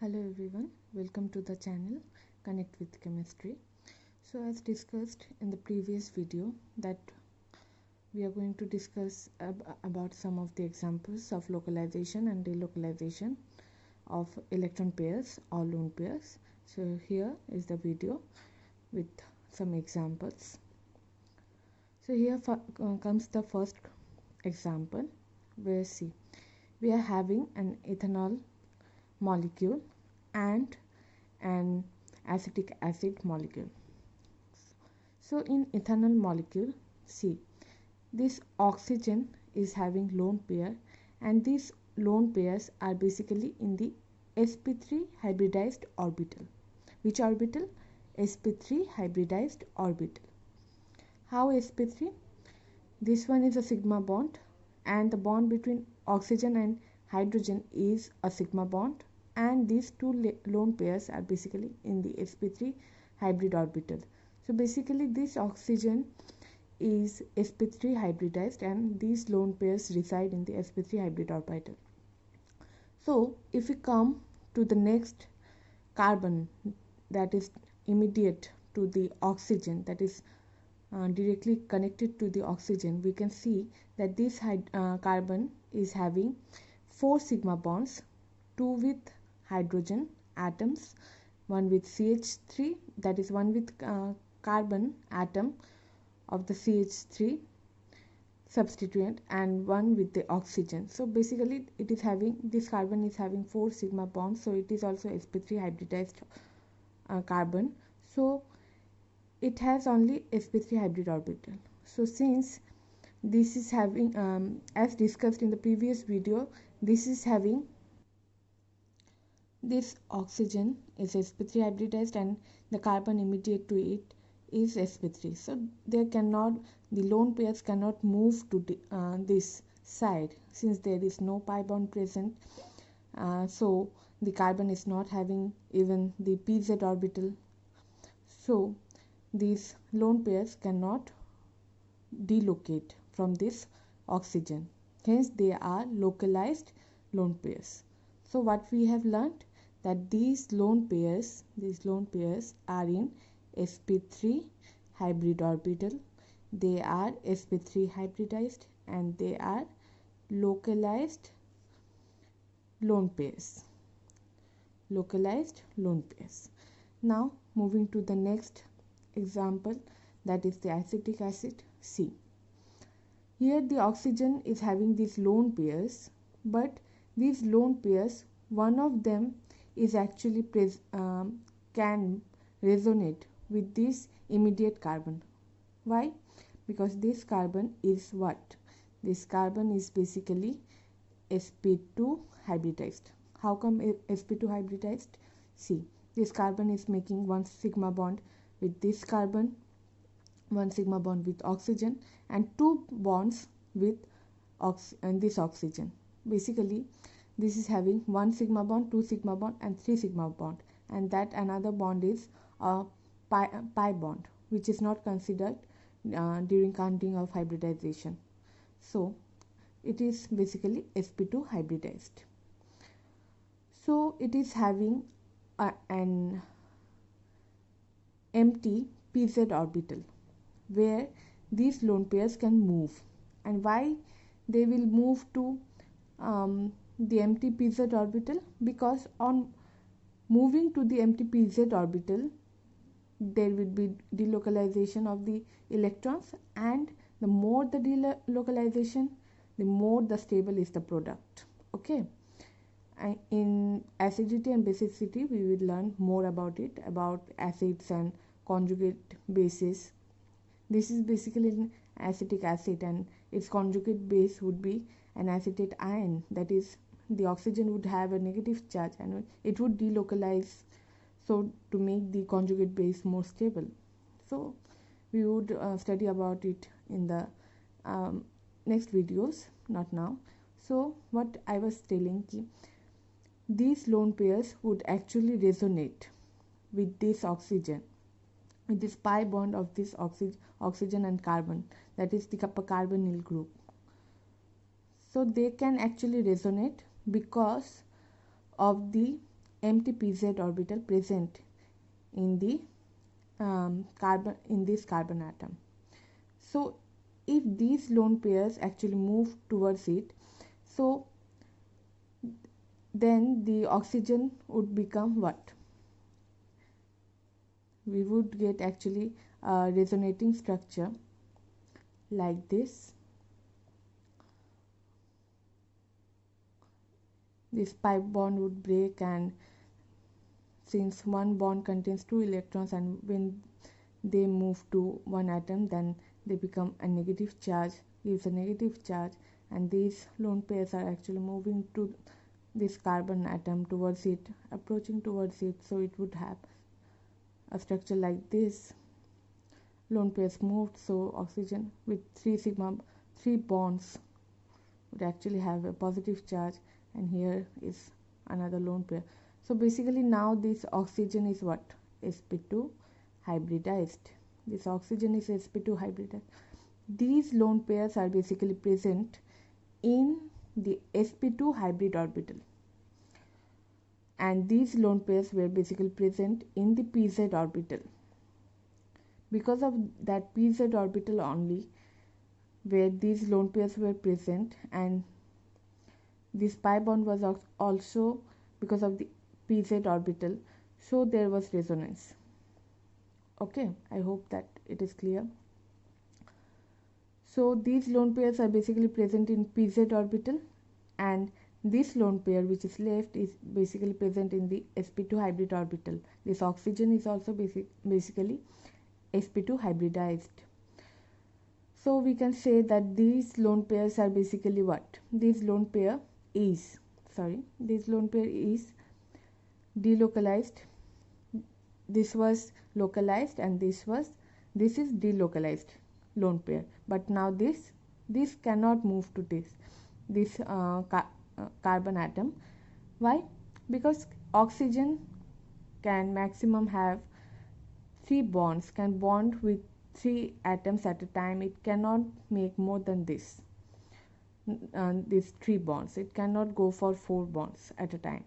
Hello everyone, welcome to the channel Connect with Chemistry. So as discussed in the previous video that we are going to discuss about some of the examples of localization and delocalization of electron pairs or lone pairs. So here is the video with some examples. So here comes the first example where see we are having an ethanol molecule and an acetic acid molecule. So in ethanol molecule, see this oxygen is having lone pair, and these lone pairs are basically in the sp3 hybridized orbital. Which orbital? sp3 hybridized orbital. How sp3? This one is a sigma bond, and the bond between oxygen and hydrogen is a sigma bond, and these two lone pairs are basically in the sp3 hybrid orbital. So basically this oxygen is sp3 hybridized and these lone pairs reside in the sp3 hybrid orbital. So if we come to the next carbon that is immediate to the oxygen, that is directly connected to the oxygen, we can see that this carbon is having 4 sigma bonds, 2 with hydrogen atoms, one with CH3, that is one with carbon atom of the CH3 substituent, and one with the oxygen. So basically it is having, this carbon is having 4 sigma bonds, so it is also sp3 hybridized carbon. So it has only sp3 hybrid orbital. So since this is having as discussed in the previous video, this is having, this oxygen is sp3 hybridized and the carbon immediate to it is sp3. So there cannot, the lone pairs cannot move to this side since there is no pi bond present. So the carbon is not having even the pz orbital. So these lone pairs cannot delocate from this oxygen. Hence they are localized lone pairs. So what we have learned, that these lone pairs are in sp3 hybrid orbital. They are sp3 hybridized and they are localized lone pairs. Localized lone pairs. Now moving to the next example, that is the acetic acid. See, here the oxygen is having these lone pairs, but these lone pairs, one of them is actually can resonate with this immediate carbon. Why? Because this carbon is what? This carbon is basically sp2 hybridized. How come sp2 hybridized? See, this carbon is making one sigma bond with this carbon, one sigma bond with oxygen, and 2 bonds with this oxygen. Basically this is having 1 sigma bond, 2 sigma bond and 3 sigma bond, and that another bond is a pi bond, which is not considered during counting of hybridization. So it is basically sp2 hybridized. So it is having an empty pz orbital where these lone pairs can move. And why they will move to the empty pz orbital? Because on moving to the empty pz orbital there will be delocalization of the electrons, and the more the delocalization, the more the stable is the product. Okay, and in acidity and basicity we will learn more about it, about acids and conjugate bases. This is basically an acetic acid and its conjugate base would be an acetate ion, that is the oxygen would have a negative charge and it would delocalize, so to make the conjugate base more stable. So we would study about it in the next videos, not now. So what I was telling you, these lone pairs would actually resonate with this oxygen, with this pi bond of this oxygen and carbon, that is the carbonyl group. So they can actually resonate because of the empty pz orbital present in the this carbon atom. So if these lone pairs actually move towards it, so then the oxygen would become what? We would get actually a resonating structure like this. This pi bond would break, and since one bond contains 2 electrons, and when they move to one atom, then they become a negative charge, gives a negative charge, and these lone pairs are actually moving to this carbon atom towards it, approaching towards it. So it would have a structure like this. Lone pairs moved, so oxygen with 3 bonds would actually have a positive charge, and here is another lone pair. So basically now this oxygen is what? sp2 hybridized. This oxygen is sp2 hybridized. These lone pairs are basically present in the sp2 hybrid orbital, and these lone pairs were basically present in the pz orbital. Because of that pz orbital only, where these lone pairs were present, and this pi bond was also because of the pz orbital, so there was resonance. Okay, I hope that it is clear. So these lone pairs are basically present in pz orbital, and this lone pair which is left is basically present in the sp2 hybrid orbital. This oxygen is also basically sp2 hybridized. So we can say that these lone pairs are basically what? This lone pair is delocalized. This was localized, and this is delocalized lone pair. But now this cannot move to this carbon atom. Why? Because oxygen can maximum have 3 bonds, can bond with 3 atoms at a time. It cannot make more than these 3 bonds. It cannot go for 4 bonds at a time.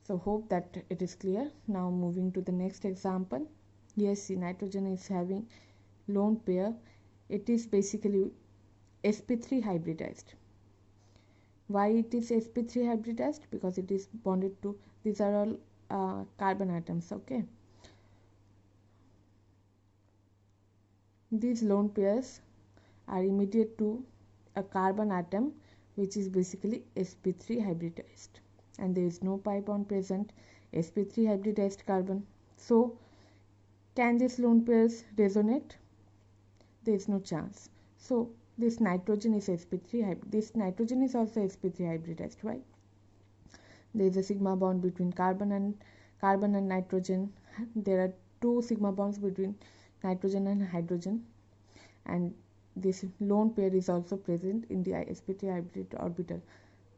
So hope that it is clear. Now moving to the next example. Yes, see, nitrogen is having lone pair. It is basically sp3 hybridized. Why it is sp3 hybridized? Because it is bonded to, these are all carbon atoms. Okay, these lone pairs are immediate to a carbon atom which is basically sp3 hybridized, and there is no pi bond present, sp3 hybridized carbon. So can these lone pairs resonate? There is no chance. So this nitrogen is sp3 this nitrogen is also sp3 hybridized, right? There is a sigma bond between carbon and nitrogen. There are 2 sigma bonds between nitrogen and hydrogen, and this lone pair is also present in the sp3 hybrid orbital.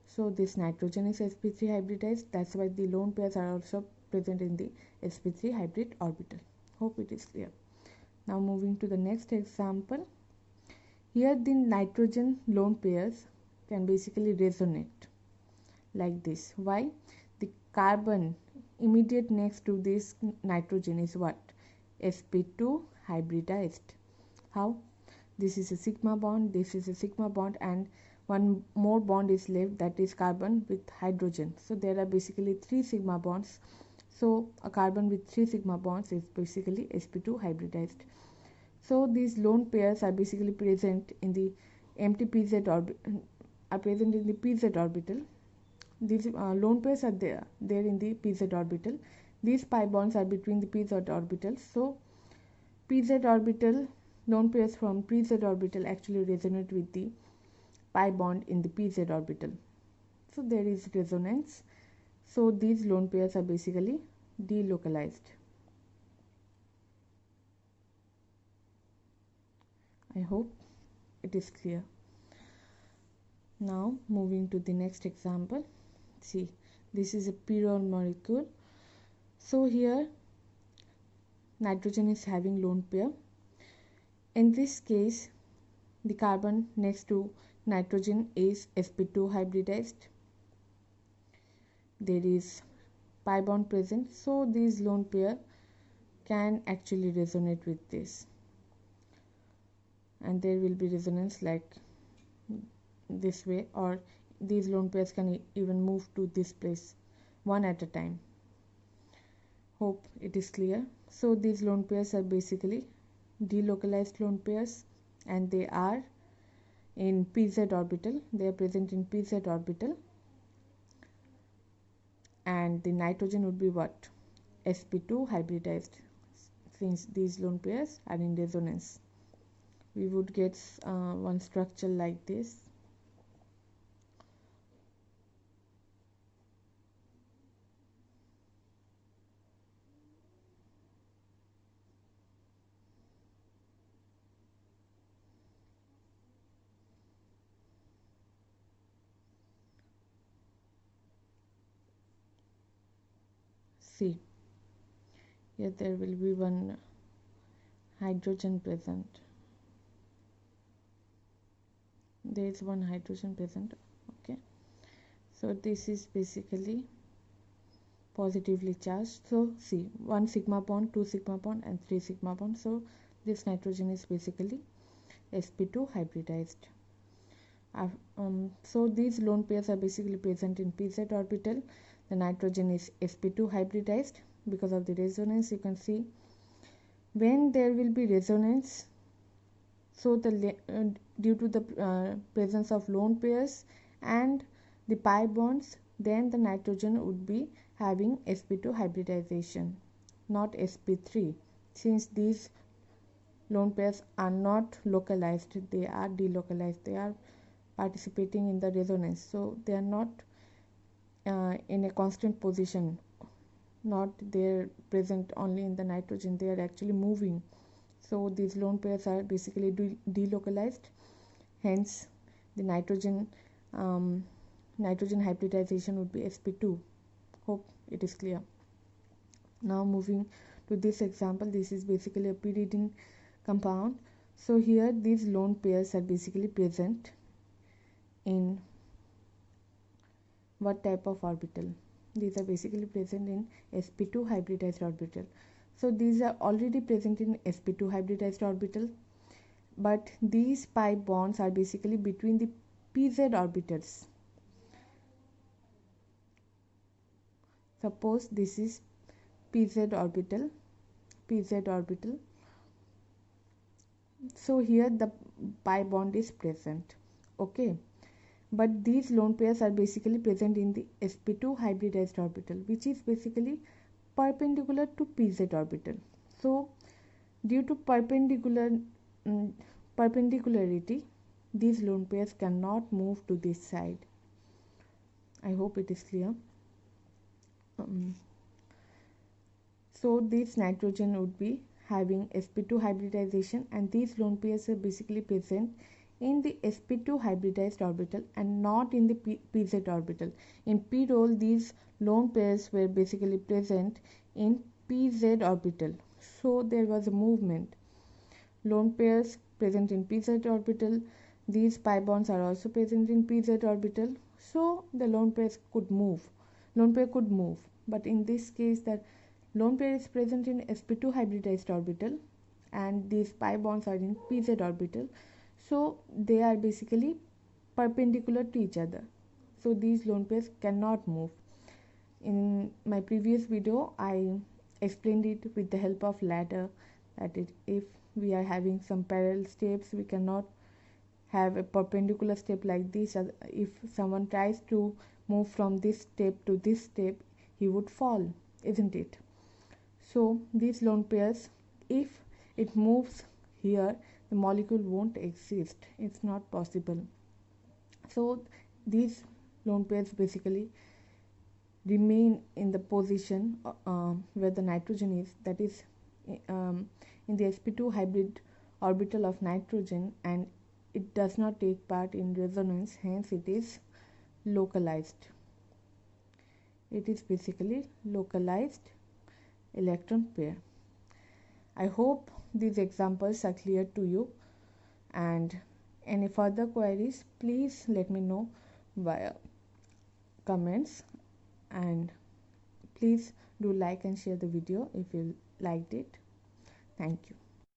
So this nitrogen is sp3 hybridized. That's why the lone pairs are also present in the sp3 hybrid orbital. Hope it is clear. Now moving to the next example. Here the nitrogen lone pairs can basically resonate like this. Why? The carbon immediate next to this nitrogen is what? sp2 hybridized. How? This is a sigma bond, this is a sigma bond, and one more bond is left, that is carbon with hydrogen. So there are basically 3 sigma bonds. So a carbon with 3 sigma bonds is basically sp2 hybridized. So these lone pairs are basically present in the empty pz orbital. These lone pairs are there in the pz orbital. These pi bonds are between the pz orbitals. So pz orbital, lone pairs from pz orbital actually resonate with the pi bond in the pz orbital. So there is resonance. So these lone pairs are basically delocalized. I hope it is clear. Now moving to the next example. See, this is a pyrrole molecule. So here nitrogen is having lone pair. In this case, the carbon next to nitrogen is sp2 hybridized. There is pi bond present, so these lone pair can actually resonate with this, and there will be resonance like this way, or these lone pairs can even move to this place one at a time. Hope it is clear. So these lone pairs are basically delocalized lone pairs, and they are in pz orbital. They are present in pz orbital, and the nitrogen would be what? sp2 hybridized. Since these lone pairs are in resonance, we would get one structure like this. See, here there will be one hydrogen present. There is one hydrogen present. Okay, so this is basically positively charged. So see, 1 sigma bond, 2 sigma bond, and 3 sigma bond. So this nitrogen is basically sp2 hybridized. So these lone pairs are basically present in pz orbital. The nitrogen is sp2 hybridized. Because of the resonance, you can see when there will be resonance, so due to the presence of lone pairs and the pi bonds, then the nitrogen would be having sp2 hybridization, not sp3. Since these lone pairs are not localized, they are delocalized, they are participating in the resonance, so they are not in a constant position, not there present only in the nitrogen, they are actually moving. So these lone pairs are basically delocalized, hence the nitrogen hybridization would be sp2. Hope it is clear. Now moving to this example, this is basically a pyridine compound. So here these lone pairs are basically present in what type of orbital? These are basically present in sp2 hybridized orbital. So these are already present in sp2 hybridized orbital, but these pi bonds are basically between the pz orbitals. Suppose this is pz orbital, so here the pi bond is present. Okay, but these lone pairs are basically present in the sp2 hybridized orbital, which is basically perpendicular to pz orbital. So due to perpendicularity, these lone pairs cannot move to this side. I hope it is clear. So this nitrogen would be having sp2 hybridization, and these lone pairs are basically present in the sp2 hybridized orbital and not in the pz orbital. In p role, these lone pairs were basically present in pz orbital, so there was a movement. Lone pairs present in pz orbital, these pi bonds are also present in pz orbital, so the lone pair could move. But in this case, the lone pair is present in sp2 hybridized orbital and these pi bonds are in pz orbital, so they are basically perpendicular to each other, so these lone pairs cannot move. In my previous video, I explained it with the help of ladder, that if we are having some parallel steps, we cannot have a perpendicular step like this. If someone tries to move from this step to this step, he would fall, isn't it? So these lone pairs, if it moves here, the molecule won't exist, it's not possible. So these lone pairs basically remain in the position where the nitrogen is, that is in the sp2 hybrid orbital of nitrogen, and it does not take part in resonance, hence it is localized. It is basically localized electron pair. I hope these examples are clear to you, and any further queries, please let me know via comments, and please do like and share the video if you liked it. Thank you.